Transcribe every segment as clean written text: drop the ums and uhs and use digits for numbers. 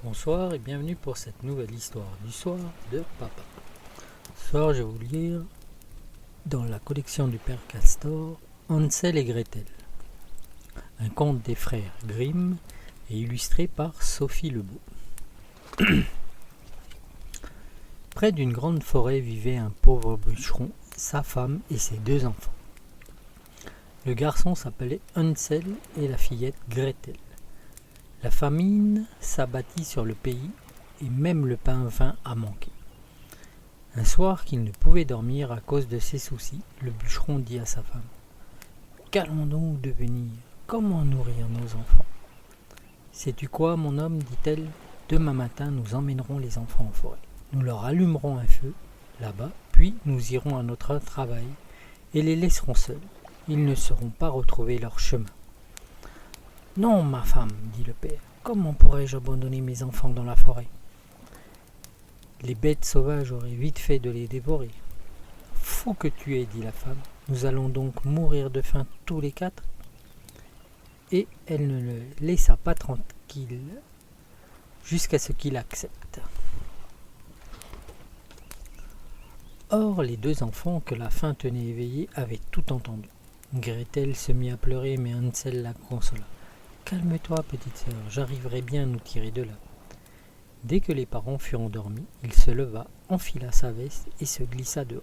Bonsoir et bienvenue pour cette nouvelle histoire du soir de papa. Ce soir, je vais vous lire dans la collection du père Castor, Hansel et Gretel, un conte des frères Grimm et illustré par Sophie Lebeau. Près d'une grande forêt vivait un pauvre bûcheron, sa femme et ses deux enfants. Le garçon s'appelait Hansel et la fillette Gretel. La famine s'abattit sur le pays et même le pain vint à manquer. Un soir qu'il ne pouvait dormir à cause de ses soucis, le bûcheron dit à sa femme : « Qu'allons-nous devenir ? Comment nourrir nos enfants ? » « Sais-tu quoi, mon homme ? dit-elle. Demain matin, nous emmènerons les enfants en forêt. Nous leur allumerons un feu là-bas, puis nous irons à notre travail et les laisserons seuls. Ils ne sauront pas retrouver leur chemin. « Non, ma femme, dit le père, comment pourrais-je abandonner mes enfants dans la forêt ? Les bêtes sauvages auraient vite fait de les dévorer. »« Fou que tu es, dit la femme, nous allons donc mourir de faim tous les quatre ?» Et elle ne le laissa pas tranquille jusqu'à ce qu'il accepte. Or, les deux enfants que la faim tenait éveillés avaient tout entendu. Gretel se mit à pleurer, mais Hansel la consola. « Calme-toi, petite sœur, j'arriverai bien à nous tirer de là. » Dès que les parents furent endormis, il se leva, enfila sa veste et se glissa dehors.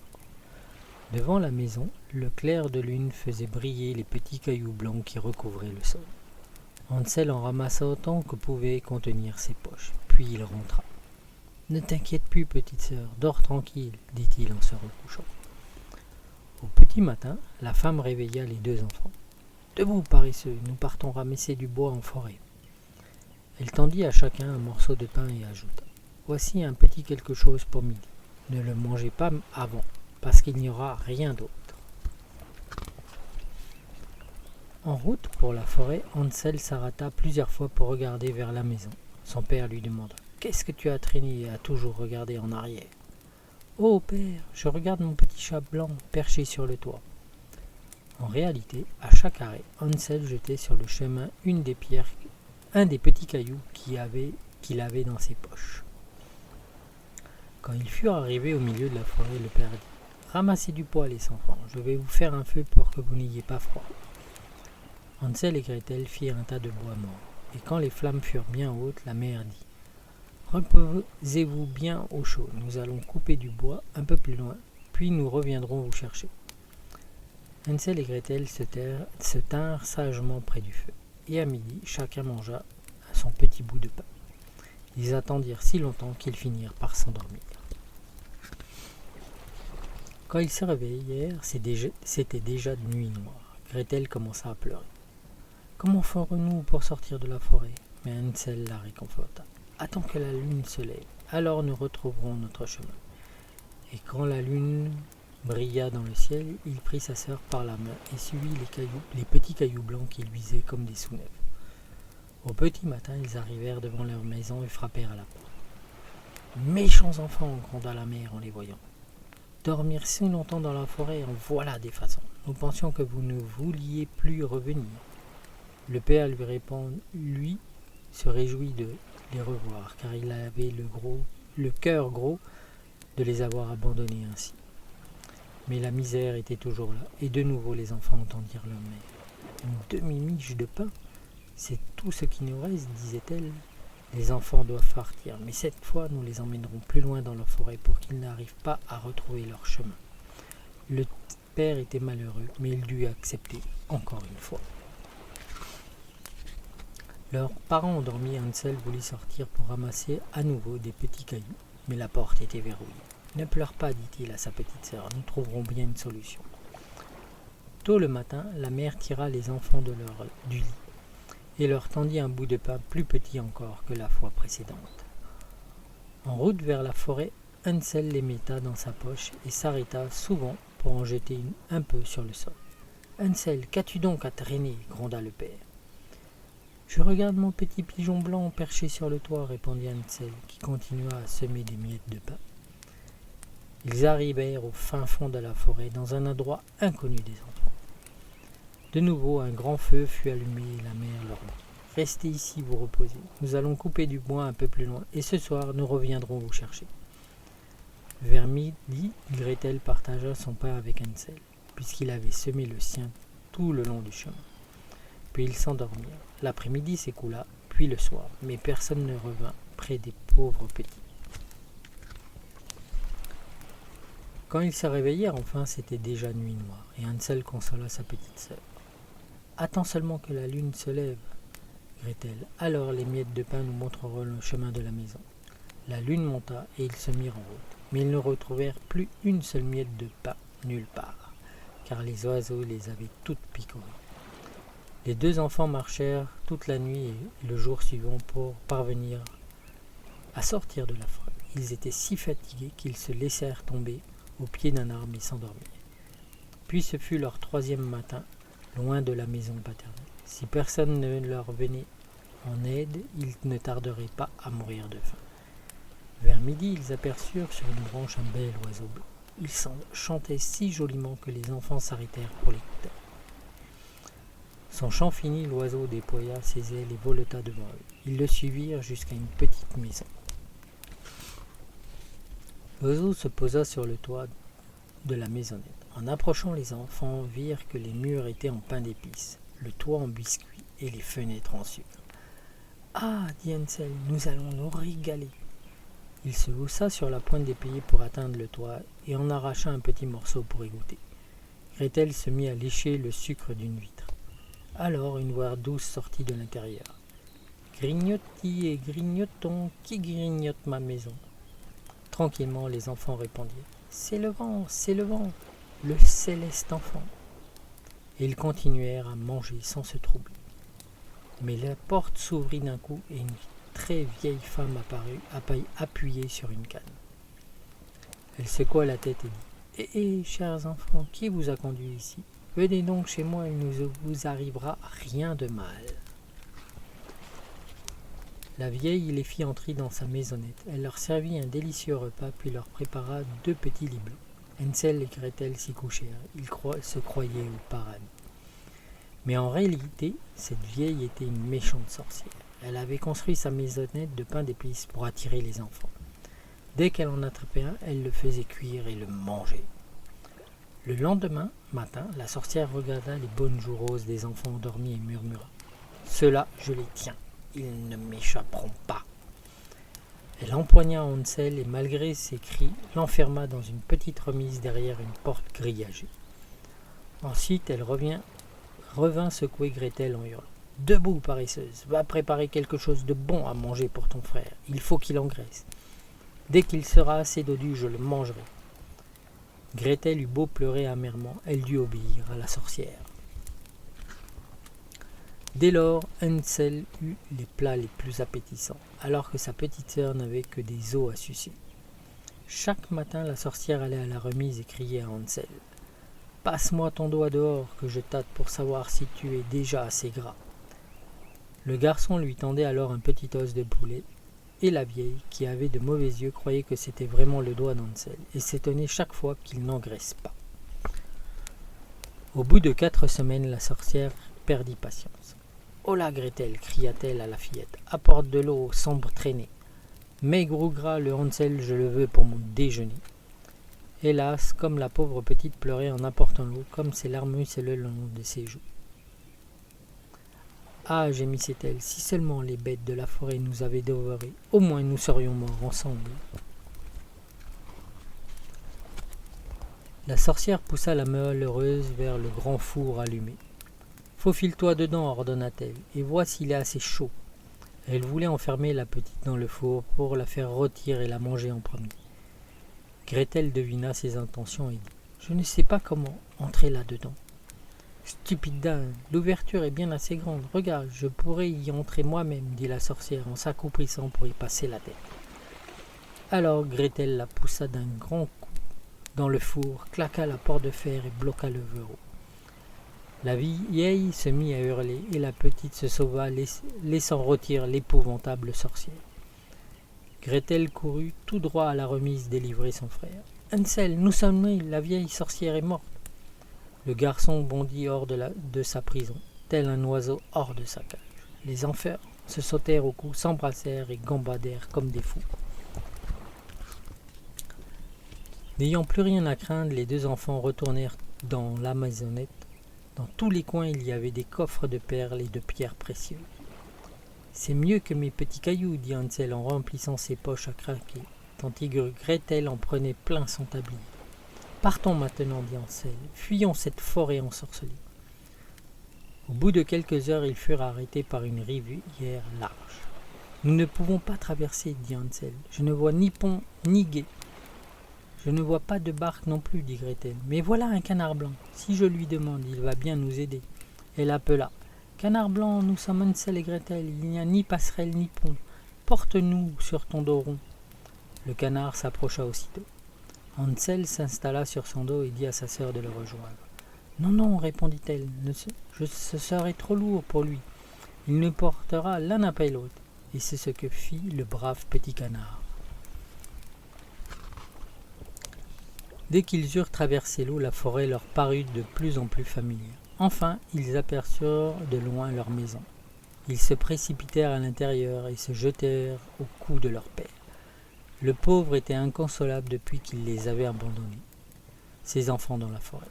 Devant la maison, le clair de lune faisait briller les petits cailloux blancs qui recouvraient le sol. Hansel en ramassa autant que pouvaient contenir ses poches, puis il rentra. « Ne t'inquiète plus, petite sœur, dors tranquille, dit-il en se recouchant. Au petit matin, la femme réveilla les deux enfants. « Debout, paresseux, nous partons ramasser du bois en forêt. » Elle tendit à chacun un morceau de pain et ajouta : « Voici un petit quelque chose pour midi. Ne le mangez pas avant, parce qu'il n'y aura rien d'autre. » En route pour la forêt, Hansel s'arrêta plusieurs fois pour regarder vers la maison. Son père lui demanda : « Qu'est-ce que tu as traîné à toujours regarder en arrière ? » ?»« Oh père, je regarde mon petit chat blanc perché sur le toit. » En réalité, à chaque arrêt, Hansel jetait sur le chemin un des petits cailloux qu'il avait dans ses poches. Quand ils furent arrivés au milieu de la forêt, le père dit : « Ramassez du bois, les enfants, je vais vous faire un feu pour que vous n'ayez pas froid. » Hansel et Gretel firent un tas de bois mort, et quand les flammes furent bien hautes, la mère dit : « Reposez-vous bien au chaud, nous allons couper du bois un peu plus loin, puis nous reviendrons vous chercher. » Hansel et Gretel se tinrent sagement près du feu, et à midi, chacun mangea son petit bout de pain. Ils attendirent si longtemps qu'ils finirent par s'endormir. Quand ils se réveillèrent, c'était déjà de nuit noire. Gretel commença à pleurer. « Comment ferons-nous pour sortir de la forêt ?» Mais Hansel la réconforta. « Attends que la lune se lève, alors nous retrouverons notre chemin. » Et quand la lune brilla dans le ciel, il prit sa sœur par la main et suivit les petits cailloux blancs qui luisaient comme des sous-neufs. Au petit matin, ils arrivèrent devant leur maison et frappèrent à la porte. « Méchants enfants !» gronda la mère en les voyant. « Dormir si longtemps dans la forêt, en voilà des façons. Nous pensions que vous ne vouliez plus revenir. » Le père lui se réjouit de les revoir, car il avait le cœur gros de les avoir abandonnés ainsi. Mais la misère était toujours là, et de nouveau les enfants entendirent leur mère. « Une demi-miche de pain, c'est tout ce qui nous reste, disait-elle. Les enfants doivent partir, mais cette fois nous les emmènerons plus loin dans la forêt pour qu'ils n'arrivent pas à retrouver leur chemin. » Le père était malheureux, mais il dut accepter encore une fois. Leurs parents endormis, Hansel voulut sortir pour ramasser à nouveau des petits cailloux, mais la porte était verrouillée. « Ne pleure pas, dit-il à sa petite sœur, nous trouverons bien une solution. » Tôt le matin, la mère tira les enfants du lit et leur tendit un bout de pain plus petit encore que la fois précédente. En route vers la forêt, Hansel les metta dans sa poche et s'arrêta souvent pour en jeter un peu sur le sol. « Hansel, qu'as-tu donc à traîner ?» gronda le père. « Je regarde mon petit pigeon blanc perché sur le toit, » répondit Hansel, qui continua à semer des miettes de pain. Ils arrivèrent au fin fond de la forêt, dans un endroit inconnu des enfants. De nouveau, un grand feu fut allumé et la mère leur dit : restez ici vous reposer. Nous allons couper du bois un peu plus loin, et ce soir nous reviendrons vous chercher. » Vers midi, Gretel partagea son pain avec Hansel, puisqu'il avait semé le sien tout le long du chemin. Puis ils s'endormirent. L'après-midi s'écoula, puis le soir, mais personne ne revint près des pauvres petits. Quand ils se réveillèrent enfin, c'était déjà nuit noire, et Hansel consola sa petite sœur. « Attends seulement que la lune se lève, Gretel, alors les miettes de pain nous montreront le chemin de la maison. » La lune monta, et ils se mirent en route, mais ils ne retrouvèrent plus une seule miette de pain nulle part, car les oiseaux les avaient toutes picorées. Les deux enfants marchèrent toute la nuit et le jour suivant pour parvenir à sortir de la forêt. Ils étaient si fatigués qu'ils se laissèrent tomber au pied d'un arbre et s'endormirent. Puis ce fut leur 3e matin, loin de la maison paternelle. Si personne ne leur venait en aide, ils ne tarderaient pas à mourir de faim. Vers midi, ils aperçurent sur une branche un bel oiseau bleu. Il chantait si joliment que les enfants s'arrêtèrent pour l'écouter. Son chant fini, l'oiseau déploya ses ailes et voleta devant eux. Ils le suivirent jusqu'à une petite maison. L'oiseau se posa sur le toit de la maisonnette. En approchant, les enfants virent que les murs étaient en pain d'épices, le toit en biscuits et les fenêtres en sucre. « Ah, dit Hansel, nous allons nous régaler !» Il se haussa sur la pointe des pieds pour atteindre le toit et en arracha un petit morceau pour y goûter. Gretel se mit à lécher le sucre d'une vitre. Alors une voix douce sortit de l'intérieur. « Grignoti et grignotons, qui grignote ma maison ?» Tranquillement, les enfants répondirent « C'est le vent, le céleste enfant !» Et ils continuèrent à manger sans se troubler. Mais la porte s'ouvrit d'un coup et une très vieille femme apparut, appuyée sur une canne. Elle secoua la tête et dit « Eh, chers enfants, qui vous a conduit ici ? Venez donc chez moi, il ne vous arrivera rien de mal. » La vieille les fit entrer dans sa maisonnette. Elle leur servit un délicieux repas, puis leur prépara 2 petits lits blancs. Hansel et Gretel s'y couchèrent. Ils se croyaient au paradis. Mais en réalité, cette vieille était une méchante sorcière. Elle avait construit sa maisonnette de pain d'épices pour attirer les enfants. Dès qu'elle en attrapait un, elle le faisait cuire et le mangeait. Le lendemain matin, la sorcière regarda les bonnes joues roses des enfants endormis et murmura « Ceux-là, je les tiens, ils ne m'échapperont pas !» Elle empoigna Hansel et malgré ses cris, l'enferma dans une petite remise derrière une porte grillagée. Ensuite, elle revint secouer Gretel en hurlant. « Debout, paresseuse, va préparer quelque chose de bon à manger pour ton frère, il faut qu'il engraisse. Dès qu'il sera assez dodu, je le mangerai. » Gretel eut beau pleurer amèrement, elle dut obéir à la sorcière. Dès lors, Hansel eut les plats les plus appétissants, alors que sa petite sœur n'avait que des os à sucer. Chaque matin, la sorcière allait à la remise et criait à Hansel « Passe-moi ton doigt dehors, que je tâte pour savoir si tu es déjà assez gras. » Le garçon lui tendait alors un petit os de poulet, et la vieille, qui avait de mauvais yeux, croyait que c'était vraiment le doigt d'Hansel, et s'étonnait chaque fois qu'il n'engraisse pas. Au bout de 4 semaines, la sorcière perdit patience. « Hola Gretel !» cria-t-elle à la fillette. « Apporte de l'eau sans traîner. Maigre ou gras, le Hansel, je le veux pour mon déjeuner. » Hélas, comme la pauvre petite pleurait en apportant l'eau, comme ses larmes ruissaient le long de ses joues. « Ah, gémissait-elle, si seulement les bêtes de la forêt nous avaient dévorés, au moins nous serions morts ensemble. » La sorcière poussa la malheureuse vers le grand four allumé. « Faufile-toi dedans, ordonna-t-elle, et vois s'il est assez chaud. » Elle voulait enfermer la petite dans le four pour la faire rôtir et la manger en premier. Gretel devina ses intentions et dit « Je ne sais pas comment entrer là-dedans. » « Stupide dinde, l'ouverture est bien assez grande. Regarde, je pourrais y entrer moi-même, dit la sorcière en s'accouplissant pour y passer la tête. Alors Gretel la poussa d'un grand coup dans le four, claqua la porte de fer et bloqua le verrou. La vieille se mit à hurler et la petite se sauva, laissant rôtir l'épouvantable sorcière. Gretel courut tout droit à la remise délivrer son frère. « Hansel, nous sommes nés, la vieille sorcière est morte. » Le garçon bondit hors de sa prison, tel un oiseau hors de sa cage. Les enfants se sautèrent au cou, s'embrassèrent et gambadèrent comme des fous. N'ayant plus rien à craindre, les deux enfants retournèrent dans la maisonnette. Dans tous les coins, il y avait des coffres de perles et de pierres précieuses. « C'est mieux que mes petits cailloux, dit Hansel en remplissant ses poches à craquer, tandis que Gretel en prenait plein son tablier. Partons maintenant, dit Hansel, fuyons cette forêt ensorcelée. Au bout de quelques heures, ils furent arrêtés par une rivière large. Nous ne pouvons pas traverser, dit Hansel. Je ne vois ni pont ni gué. Je ne vois pas de barque non plus, dit Gretel. Mais voilà un canard blanc. Si je lui demande, il va bien nous aider. Elle appela. Canard blanc, nous sommes Hansel et Gretel. Il n'y a ni passerelle ni pont. Porte-nous sur ton dos rond. Le canard s'approcha aussitôt. Hansel s'installa sur son dos et dit à sa sœur de le rejoindre. Non, non, répondit-elle, ce serait trop lourd pour lui. Il nous portera l'un après l'autre. Et c'est ce que fit le brave petit canard. Dès qu'ils eurent traversé l'eau, la forêt leur parut de plus en plus familière. Enfin, ils aperçurent de loin leur maison. Ils se précipitèrent à l'intérieur et se jetèrent au cou de leur père. Le pauvre était inconsolable depuis qu'il les avait abandonnés, ses enfants dans la forêt.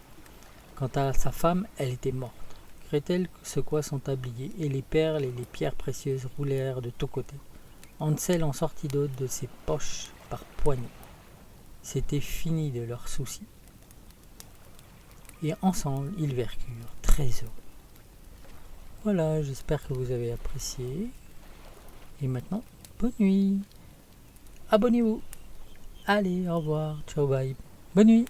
Quant à sa femme, elle était morte. Gretel secoua son tablier et les perles et les pierres précieuses roulèrent de tous côtés. Hansel en sortit d'autres de ses poches par poignées. C'était fini de leurs soucis. Et ensemble, ils vécurent très heureux. Voilà, j'espère que vous avez apprécié. Et maintenant, bonne nuit. Abonnez-vous. Allez, au revoir. Ciao, bye. Bonne nuit.